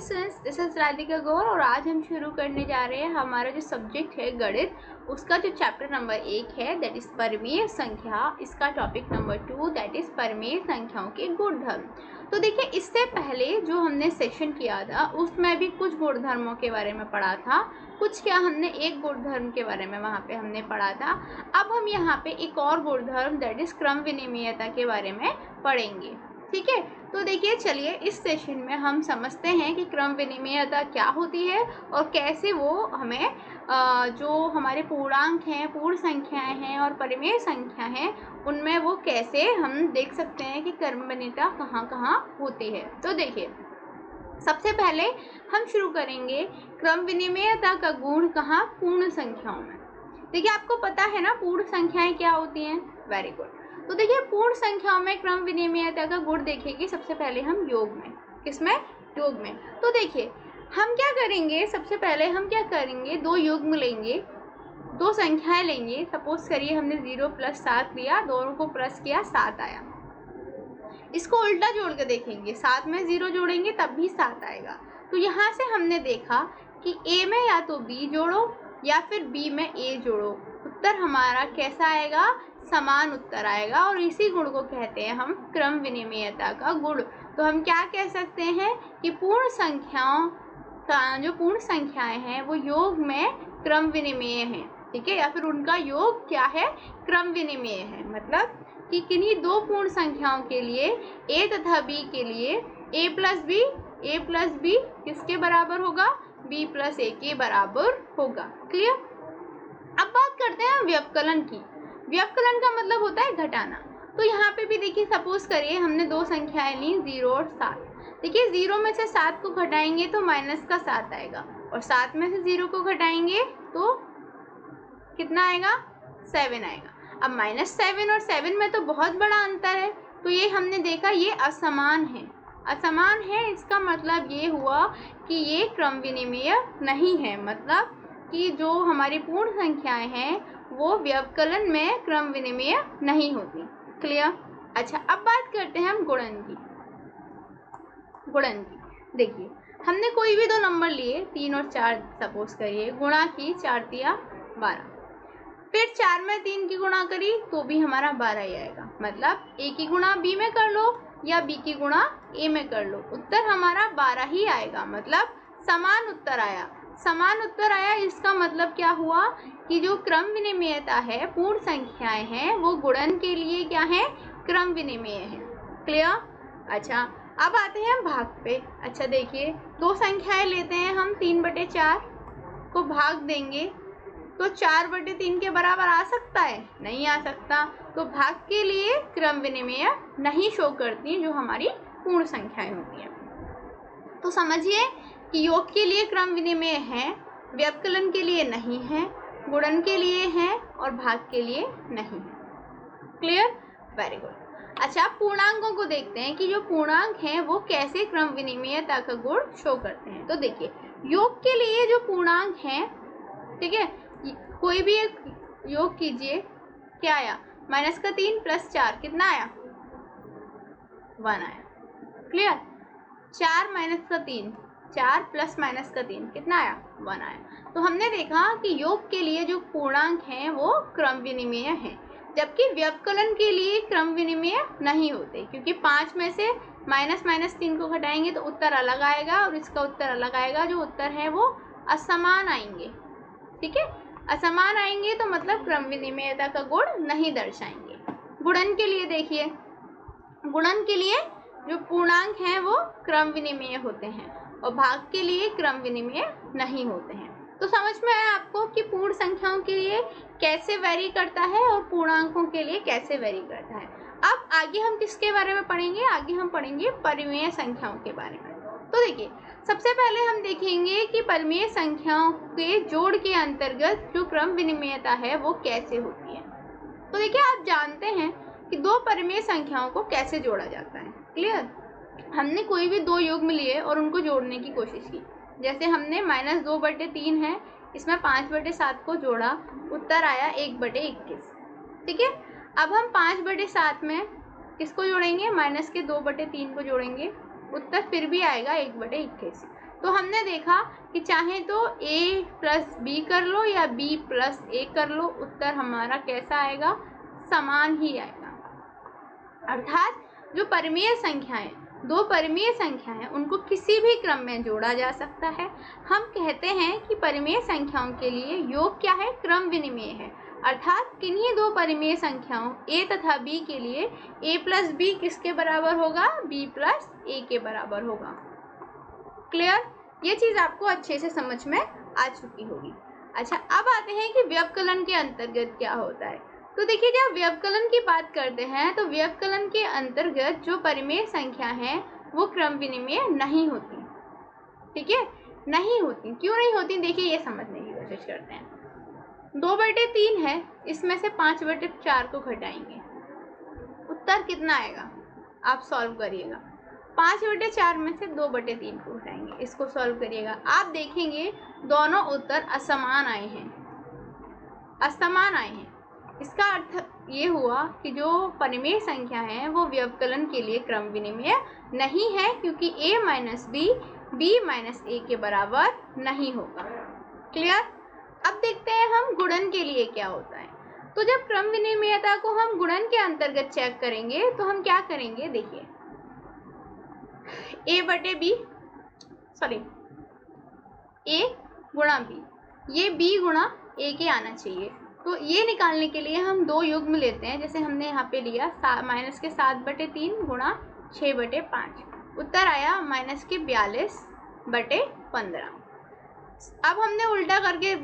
Students, this is Radhika गौर और आज हम शुरू करने जा रहे हैं हमारा जो सब्जेक्ट है गणित, उसका जो चैप्टर नंबर 1 है दैट इज़ परिमेय संख्या, इसका टॉपिक नंबर 2 दैट इज़ परिमेय संख्याओं के गुणधर्म। तो देखिए, इससे पहले जो हमने सेशन किया था उसमें भी कुछ गुणधर्मों के बारे में पढ़ा था, कुछ क्या हमने एक गुणधर्म के बारे में वहाँ पे हमने पढ़ा था। अब हम यहाँ पे एक और गुणधर्म दैट इज़ क्रम विनिमेयता के बारे में पढ़ेंगे, ठीक है। तो देखिए, चलिए इस सेशन में हम समझते हैं कि क्रम विनिमेयता क्या होती है और कैसे वो हमें जो हमारे पूर्णांक हैं, पूर्ण संख्याएं हैं और परिमेय संख्या हैं, उनमें वो कैसे हम देख सकते हैं कि क्रम विनिमेयता कहाँ कहाँ होती है। तो देखिए, सबसे पहले हम शुरू करेंगे क्रम विनिमेयता का गुण कहाँ, पूर्ण संख्याओं में। देखिए, आपको पता है ना पूर्ण संख्याएं क्या होती हैं, वेरी गुड। तो देखिए, पूर्ण संख्याओं में क्रम विनिमेयता का गुण देखेंगे सबसे पहले हम योग में। किसमें? योग में। तो देखिए, हम क्या करेंगे, सबसे पहले हम क्या करेंगे, दो युग्म लेंगे, दो संख्याएं लेंगे। सपोज करिए हमने 0 + 7 लिया, दोनों को प्लस किया, 7 आया। इसको उल्टा जोड़ के देखेंगे, 7 में 0 जोड़ेंगे तब भी 7 आएगा। तो यहाँ से हमने देखा कि ए में या तो बी जोड़ो या फिर बी में ए जोड़ो, उत्तर हमारा कैसा आएगा, समान उत्तर आएगा। और इसी गुण को कहते हैं हम क्रम विनिमेयता का गुण। तो हम क्या कह सकते हैं कि पूर्ण संख्याओं का जो पूर्ण संख्याएं हैं वो योग में क्रम विनिमेय हैं, ठीक है, या फिर उनका योग क्या है, क्रम विनिमेय है। मतलब कि किन्हीं दो पूर्ण संख्याओं के लिए a तथा b के लिए a प्लस बी किसके बराबर होगा, b प्लस a के बराबर होगा। क्लियर। अब बात करते हैं व्यवकलन की। व्यवकलन का मतलब होता है घटाना। तो यहाँ पे भी देखिए, सपोज करिए हमने दो संख्याएं ली 0 और 7। देखिए, 0 में से 7 को घटाएंगे तो माइनस का 7 आएगा और 7 में से 0 को घटाएंगे तो कितना आएगा, 7 आएगा। अब -7 और 7 में तो बहुत बड़ा अंतर है, तो ये हमने देखा ये असमान है। असमान है, इसका मतलब ये हुआ कि ये क्रम विनिमेय नहीं है। मतलब कि जो हमारी पूर्ण संख्याएं हैं वो व्यवकलन में क्रम विनिमेय नहीं होती। क्लियर। अच्छा, अब बात करते हैं हम गुणन की। गुणन की देखिए, हमने कोई भी दो नंबर लिए 3 और 4 सपोज करिए, गुणा की, 4 तिया 12, फिर 4 में 3 की गुणा करी तो भी हमारा 12 ही आएगा। मतलब a की गुणा b में कर लो या b की गुणा a में कर लो, उत्तर हमारा 12 ही आएगा। मतलब समान उत्तर आया। समान उत्तर आया, इसका मतलब क्या हुआ कि जो क्रम विनिमेयता है, पूर्ण संख्याएं हैं, वो गुणन के लिए क्या है, क्रम विनिमेय है। क्लियर। अच्छा, अब आते हैं हम भाग पे। अच्छा देखिए, दो संख्याएं लेते हैं हम, 3/4 को भाग देंगे तो 4/3 के बराबर आ सकता है, नहीं आ सकता। तो भाग के लिए क्रम विनिमेय नहीं शो करती जो हमारी पूर्ण संख्याएं होती हैं। तो समझिए कि योग के लिए क्रम विनिमेय है, व्यवकलन के लिए नहीं है, गुणन के लिए है और भाग के लिए नहीं है। Clear, very good. अच्छा, पूर्णांकों को देखते हैं कि जो पूर्णांक हैं वो कैसे क्रम विनिमेयता का गुण शो करते हैं। तो देखिए, योग के लिए जो पूर्णांक हैं, ठीक है, कोई भी एक योग कीजिए, क्या आया, -3 + 4 कितना आया, 1 आया। क्लियर। 4 - 3, 4 + -3 कितना आया, 1 आया। तो हमने देखा कि योग के लिए जो पूर्णांक हैं वो क्रम विनिमेय हैं, जबकि व्यवकलन के लिए क्रम विनिमेय नहीं होते, क्योंकि 5 में से -3 को घटाएंगे तो उत्तर अलग आएगा और इसका उत्तर अलग आएगा। जो उत्तर है वो असमान आएंगे, ठीक है, असमान आएंगे तो मतलब क्रम विनिमेयता का गुण नहीं दर्शाएंगे। गुणन के लिए देखिए, गुणन के लिए जो पूर्णांक हैं वो क्रम विनिमेय होते हैं और भाग के लिए क्रम विनिमेय नहीं होते हैं। तो समझ में आया आपको कि पूर्ण संख्याओं के लिए कैसे वेरी करता है और पूर्णांकों के लिए कैसे वेरी करता है। अब आगे हम किसके बारे में पढ़ेंगे, आगे हम पढ़ेंगे परिमेय संख्याओं के बारे में। तो देखिए, सबसे पहले हम देखेंगे कि परिमेय संख्याओं के जोड़ के अंतर्गत जो क्रम विनिमेयता है वो कैसे होती है। तो देखिए, आप जानते हैं कि दो परिमेय संख्याओं को कैसे जोड़ा जाता है। क्लियर। हमने कोई भी दो युग्म लिए और उनको जोड़ने की कोशिश की। जैसे हमने -2/3 है, इसमें 5/7 को जोड़ा, उत्तर आया 1/21। ठीक है। अब हम 5/7 में किसको जोड़ेंगे, -2/3 को जोड़ेंगे उत्तर फिर भी आएगा 1/21। तो हमने देखा कि चाहे तो a प्लस बी कर लो या b प्लस a कर लो, उत्तर हमारा कैसा आएगा, समान ही आएगा। अर्थात जो परिमेय संख्याएं, दो परिमेय संख्याएं, उनको किसी भी क्रम में जोड़ा जा सकता है। हम कहते हैं कि परिमेय संख्याओं के लिए योग क्या है, क्रम विनिमेय है। अर्थात किन्हीं दो परिमेय संख्याओं a तथा b के लिए a प्लस बी किसके बराबर होगा, b प्लस a के बराबर होगा। क्लियर? ये चीज आपको अच्छे से समझ में आ चुकी होगी। अच्छा, अब आते हैं कि व्यवकलन के अंतर्गत क्या होता है। तो देखिए, जब व्यवकलन की बात करते हैं तो व्यवकलन के अंतर्गत जो परिमेय संख्या है वो क्रम विनिमेय नहीं होती। ठीक है, नहीं होती। क्यों नहीं होती, देखिए ये समझने की कोशिश करते हैं। 2/3 है, इसमें से 5/4 को घटाएंगे, उत्तर कितना आएगा, आप सॉल्व करिएगा। 5/4 में से 2/3 को घटाएंगे, इसको सॉल्व करिएगा। आप देखेंगे दोनों उत्तर असमान आए हैं, असमान आए हैं। इसका अर्थ ये हुआ कि जो परिमेय संख्या है वो व्यवकलन के लिए क्रम विनिमेय नहीं है, क्योंकि a minus B b minus a के बराबर नहीं होगा। क्लियर? अब देखते हैं हम गुणन के लिए क्या होता है। तो जब क्रम विनिमेयता को हम गुणन के अंतर्गत चेक करेंगे तो हम क्या करेंगे, देखिए a गुणा b, ये b गुणा a के आना चाहिए। तो ये निकालने के लिए हम दो युग्म लेते हैं, जैसे हमने यहाँ पे लिया माइनस के 7/3 गुणा 6/5, उत्तर आया माइनस के 42/15। अब हमने उल्टा करके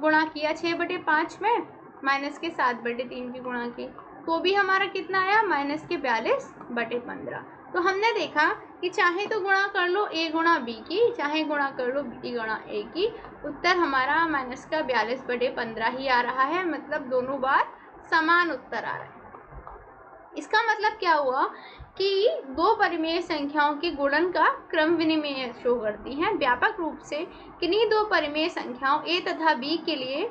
गुणा किया 6/5 में, माइनस के 7/3 की गुणा की, तो भी हमारा कितना आया, माइनस के 42/15। तो हमने देखा कि चाहे तो गुणा कर लो a गुणा b की, चाहे गुणा कर लो b गुणा a की, उत्तर हमारा माइनस का 42/15 ही आ रहा है। मतलब दोनों बार समान उत्तर आ रहा है। इसका मतलब क्या हुआ कि दो परिमेय संख्याओं के गुणन का क्रम विनिमेय शो करती हैं। व्यापक रूप से किन्हीं दो परिमेय संख्याओं a तथा b के लिए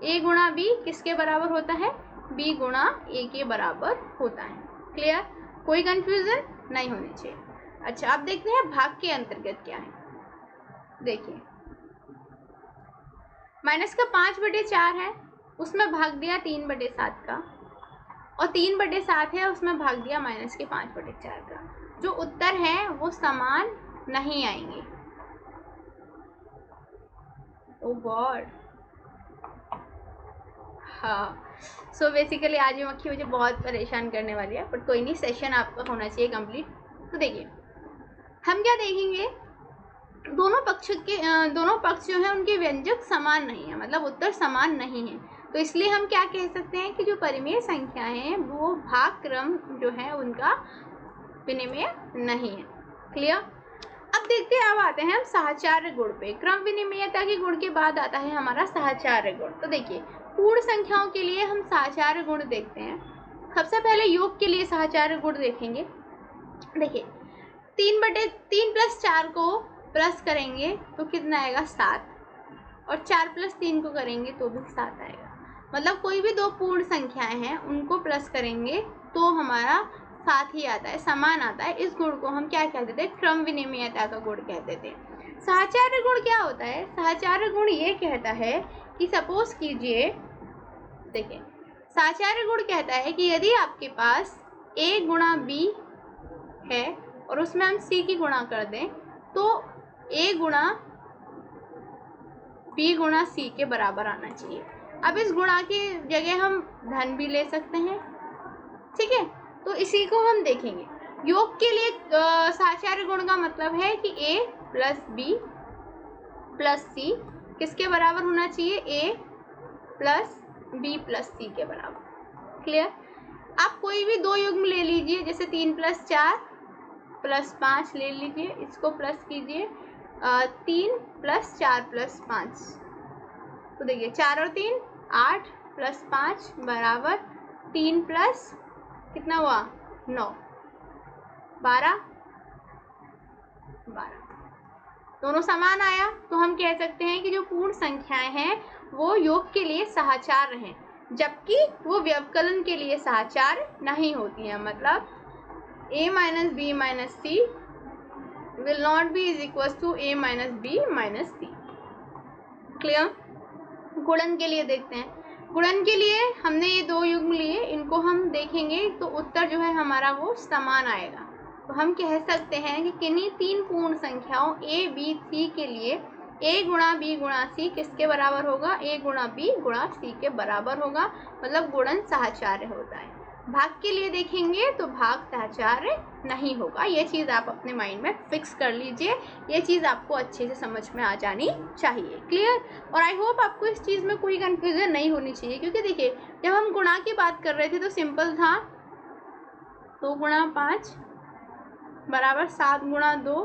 a गुणा b किसके बराबर होता है, b गुणा a के बराबर होता है। क्लियर? कोई कंफ्यूजन नहीं होनी चाहिए। अच्छा, अब देखते हैं भाग के अंतर्गत क्या है। देखिए, माइनस का 5/4 है, उसमें भाग दिया 3/7 का, और 3/7 है, उसमें भाग दिया माइनस के 5/4 का। जो उत्तर है वो समान नहीं आएंगे। ओ गॉड, हाँ। सो बेसिकली आज ये मक्खी मुझे बहुत परेशान करने वाली है, बट कोई नहीं, सेशन आपका होना चाहिए कंप्लीट। तो देखिए, हम क्या देखेंगे, दोनों पक्ष जो है उनके व्यंजक समान नहीं है, मतलब उत्तर समान नहीं है। तो इसलिए हम क्या कह सकते हैं कि जो परिमेय संख्या है वो भाग क्रम जो है उनका विनिमेय नहीं है। क्लियर? अब देखते हैं, अब आते हैं हम साहचर्य गुण पे। क्रम विनिमेयता के गुण के बाद आता है हमारा साहचर्य गुण। तो देखिए, पूर्ण संख्याओं के लिए हम साहचर्य गुण देखते हैं। सबसे पहले योग के लिए साहचर्य गुण देखेंगे। देखिए, 3/3 + 4 को प्लस करेंगे तो कितना आएगा, 7, और 4 + 3 को करेंगे तो भी 7 आएगा। मतलब कोई भी दो पूर्ण संख्याएं हैं उनको प्लस करेंगे तो हमारा 7 ही आता है, समान आता है। इस गुण को हम क्या कहते थे, क्रम विनिमेयता का गुण कहते थे। साहचर्य गुण क्या होता है, साहचर्य गुण ये कहता है कि सपोज कीजिए, देखिए साहचर्य गुण कहता है कि यदि आपके पास a गुणा b है और उसमें हम c की गुणा कर दें तो a गुणा b गुणा c के बराबर आना चाहिए। अब इस गुणा की जगह हम धन भी ले सकते हैं, ठीक है। तो इसी को हम देखेंगे। योग के लिए साहचर्य गुण का मतलब है कि a + b + c किसके बराबर होना चाहिए, a + b + c के बराबर। क्लियर? आप कोई भी दो युग्म ले लीजिए, जैसे 3 + 4 + 5 ले लीजिए, इसको प्लस कीजिए, 3 + 4 + 5। तो देखिए 4 और 3 8 + 5 बराबर 3 प्लस कितना हुआ, 9, 12 दोनों समान आया। तो हम कह सकते हैं कि जो पूर्ण संख्याएं हैं वो योग के लिए साहचर्य हैं, जबकि वो व्यवकलन के लिए साहचर्य नहीं होती हैं। मतलब a - b - c will not be is equal to a minus B minus C. Clear? गुणन के लिए देखते हैं। गुणन के लिए हमने ये दो युग्म लिए, इनको हम देखेंगे तो उत्तर जो है हमारा वो समान आएगा। तो हम कह सकते हैं कि किन्हीं तीन पूर्ण संख्याओं a b c के लिए a गुणा b गुणा c किसके बराबर होगा? a गुणा b गुणा c के बराबर होगा, मतलब गुणन साहचर्य होता है। भाग के लिए देखेंगे तो भाग साहचर्य नहीं होगा। ये चीज़ आप अपने माइंड में फिक्स कर लीजिए, ये चीज़ आपको अच्छे से समझ में आ जानी चाहिए। क्लियर? और आई होप आपको इस चीज़ में कोई कन्फ्यूज़न नहीं होनी चाहिए, क्योंकि देखिए जब हम गुणा की बात कर रहे थे तो सिंपल था 2 गुणा 5 बराबर 7 गुणा 2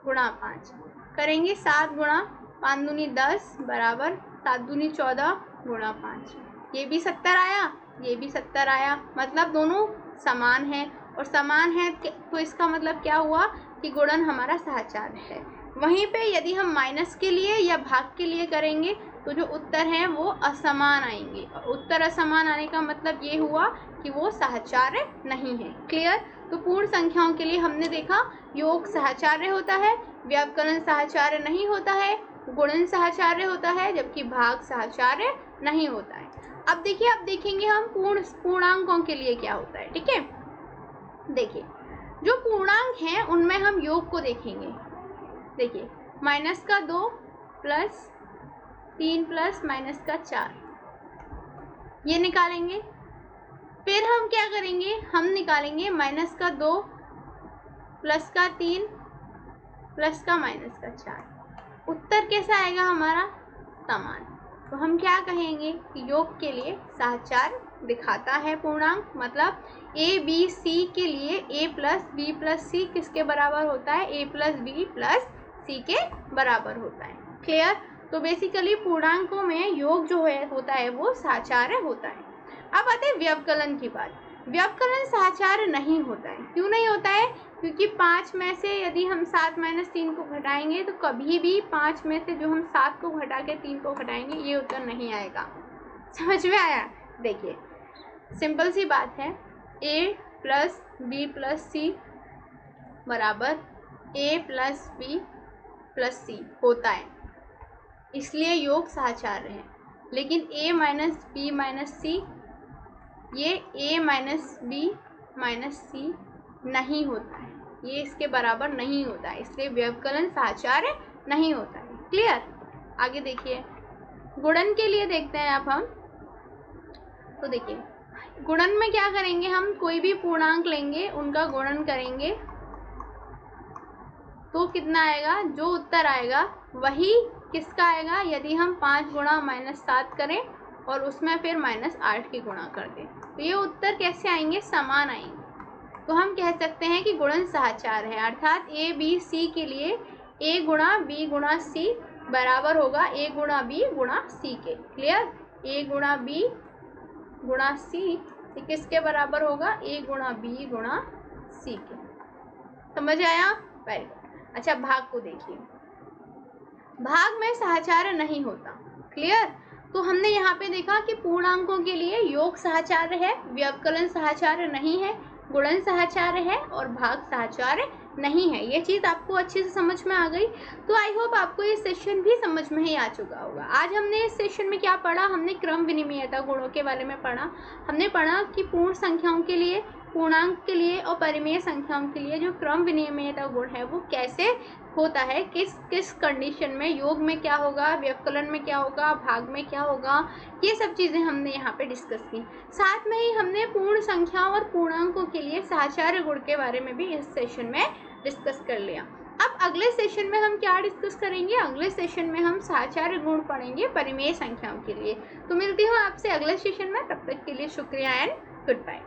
गुणा 5 करेंगे। 7 गुणा 5 दूनी 10 बराबर 7 दूनी 14 गुणा 5। ये भी 70 आया, ये भी 70 आया, मतलब दोनों समान है। और समान है तो इसका मतलब क्या हुआ कि गुणन हमारा साहचर्य है। वहीं पे यदि हम माइनस के लिए या भाग के लिए करेंगे तो जो उत्तर हैं वो असमान आएंगे, और उत्तर असमान आने का मतलब ये हुआ कि वो साहचर्य नहीं है। क्लियर? तो पूर्ण संख्याओं के लिए हमने देखा योग साहचर्य होता है, व्यवकलन साहचर्य नहीं होता है, गुणन साहचर्य होता है, जबकि भाग साहचर्य नहीं होता है। अब देखिए, अब देखेंगे हम पूर्णांकों के लिए क्या होता है। ठीक है, देखिए जो पूर्णांक हैं उनमें हम योग को देखेंगे। देखिए माइनस का 2 प्लस 3 प्लस माइनस का 4 ये निकालेंगे। फिर हम क्या करेंगे? हम निकालेंगे माइनस का 2 प्लस का 3 प्लस का माइनस का 4। उत्तर कैसा आएगा हमारा? समान। तो हम क्या कहेंगे कि योग के लिए साहचर्य दिखाता है पूर्णांक, मतलब a b c के लिए a प्लस b प्लस सी किसके बराबर होता है? a प्लस b प्लस सी के बराबर होता है। क्लियर? तो बेसिकली पूर्णांकों में योग जो है होता है वो साहचर्य होता है। अब आते हैं व्यवकलन की बात। व्यवकलन साहचर्य नहीं होता है। क्यों नहीं होता है? क्योंकि 5 में से यदि हम 7 माइनस 3 को घटाएंगे तो कभी भी 5 में से जो हम 7 को घटा के 3 को घटाएंगे ये उत्तर नहीं आएगा। समझ में आया? देखिए सिंपल सी बात है, a प्लस बी प्लस सी बराबर a प्लस बी प्लस सी होता है, इसलिए योग साहचर्य है। लेकिन a माइनस बी माइनस सी ये a माइनस बी माइनस सी नहीं होता है, ये इसके बराबर नहीं होता है, इसलिए व्यवकलन साहचर्य नहीं होता है। क्लियर? आगे देखिए गुणन के लिए देखते हैं अब हम। तो देखिए गुणन में क्या करेंगे? हम कोई भी पूर्णांक लेंगे उनका गुणन करेंगे तो कितना आएगा? जो उत्तर आएगा वही किसका आएगा? यदि हम 5 गुणा माइनस 7 करें और उसमें फिर माइनस 8 की गुणा कर दें तो ये उत्तर कैसे आएंगे? समान आएंगे। तो हम कह सकते हैं कि गुणन साहचर्य है, अर्थात a b c के लिए a गुणा b गुणा c बराबर होगा a गुणा b गुणा c के। क्लियर? a गुणा b गुणा c किसके बराबर होगा? a गुणा b गुणा c के। समझ आया? Very good. अच्छा भाग को देखिए, भाग में साहचर्य नहीं होता। क्लियर? तो हमने यहाँ पे देखा कि पूर्णांकों के लिए योग साहचर्य है, व्यवकलन साहचर्य नहीं है, गुणन साहचर्य है और भाग साहचर्य नहीं है। ये चीज़ आपको अच्छे से समझ में आ गई। तो आई होप आपको ये सेशन भी समझ में ही आ चुका होगा। आज हमने इस सेशन में क्या पढ़ा? हमने क्रम विनिमयता गुणों के बारे में पढ़ा। हमने पढ़ा कि पूर्ण संख्याओं के लिए, पूर्णांक के लिए और परिमेय संख्याओं के लिए जो क्रम विनिमयता गुण है वो कैसे होता है, किस किस कंडीशन में, योग में क्या होगा, व्यवकलन में क्या होगा, भाग में क्या होगा, ये सब चीज़ें हमने यहाँ पे डिस्कस की। साथ में ही हमने पूर्ण संख्याओं और पूर्णांकों के लिए साहचर्य गुण के बारे में भी इस सेशन में डिस्कस कर लिया। अब अगले सेशन में हम क्या डिस्कस करेंगे? अगले सेशन में हम साहचर्य गुण पढ़ेंगे परिमेय संख्याओं के लिए। तो मिलती हूँ आपसे अगले सेशन में, तब तक के लिए शुक्रिया एंड गुड बाय।